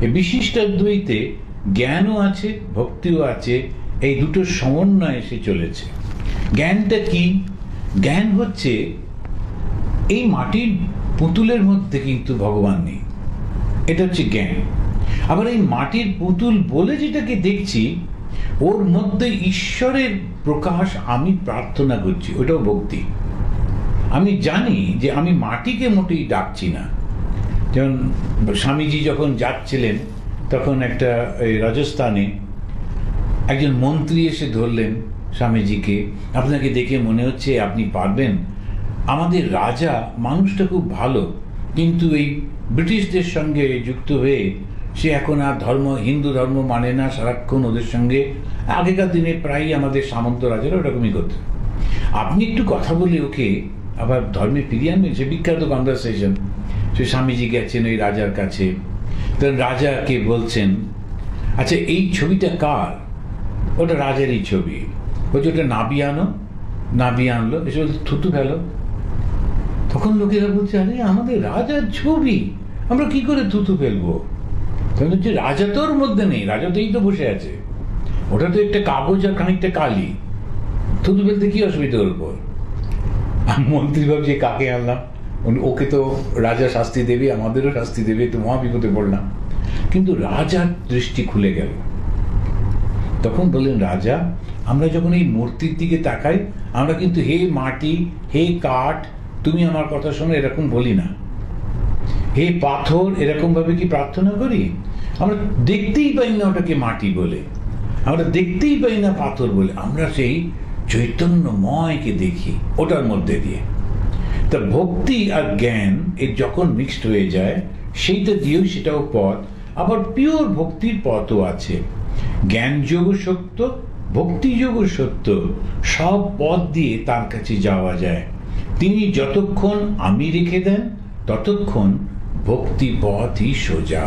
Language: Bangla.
এই বিশিষ্টাদ্বৈতে জ্ঞানও আছে, ভক্তিও আছে, এই দুটো সমন্বয়ে এসে চলেছে। জ্ঞানটা কি? জ্ঞান হচ্ছে এই মাটির পুতুলের মধ্যে কিন্তু ভগবান নেই, এটা হচ্ছে জ্ঞান। আবার এই মাটির পুতুল বলে যেটাকে দেখছি ওর মধ্যে ঈশ্বরের প্রকাশ আমি প্রার্থনা করছি, ওটাও ভক্তি। আমি জানি যে আমি মাটিকে মোটেই ডাকছি না। যেমন স্বামীজি যখন যাচ্ছিলেন তখন একটা রাজস্থানে একজন মন্ত্রী এসে ধরলেন স্বামীজিকে, আপনাকে দেখে মনে হচ্ছে আপনি পারবেন। আমাদের রাজা মানুষটা খুব ভালো, কিন্তু এই ব্রিটিশদের সঙ্গে যুক্ত হয়ে সে এখন আর হিন্দু ধর্ম মানে না, সারাক্ষণ ওদের সঙ্গে। আগেকার দিনে প্রায়ই আমাদের সামন্ত রাজারা ওরকমই করতেন। আপনি একটু কথা বলে ওকে আবার ধর্মে ফিরিয়ে আনবেন। সে বিখ্যাত কনভারসেশন। সে স্বামীজি গেছেন ওই রাজার কাছে, তো রাজাকে বলছেন, আচ্ছা এই ছবিটা কার? ওটা রাজারই ছবি। বলছে ওটা নাবি আনো। নাবি আনলো, এসে বলছে থুতু ফেলো। তখন লোকেরা বলছে, আরে আমাদের রাজার ছবি, আমরা কি করে থুতু ফেলবো? তখন হচ্ছে রাজা তো ওর মধ্যে নেই, রাজাতেই তো বসে আছে, ওটা তো একটা কাগজ আর খানিকটা কালি, থুতু ফেলতে কি অসুবিধা ওর উপর? মন্ত্রী ভাবছে কাকে আনলাম, ওকে তো রাজা শাস্তি দেবে, আমাদেরও শাস্তি দেবে, তো মহা বিপদে পড়লাম। কিন্তু রাজার দৃষ্টি খুলে গেল। তখন বললেন, রাজা আমরা যখন এই মূর্তির দিকে তাকাই, আমরা কিন্তু হে মাটি, হে কাঠ, তুমি আমার কথা শোনো এরকম বলি না। হে পাথর, এরকম ভাবে কি প্রার্থনা করি? আমরা দেখতেই পাই না ওটাকে মাটি বলে, আমরা দেখতেই পাই না পাথর বলে, আমরা সেই চৈতন্যময়কে দেখি ওটার মধ্যে দিয়ে। তা ভক্তি আর জ্ঞান এর যখন মিক্সড হয়ে যায়, সেইটা দিয়েও সেটাও পথ। আবার পিওর ভক্তির পথও আছে। জ্ঞান যোগ সত্য, ভক্তি যোগ সত্য, সব পথ দিয়ে তার কাছে যাওয়া যায়। তিনি যতক্ষণ আমি রেখে দেন ততক্ষণ ভক্তি পথই সোজা।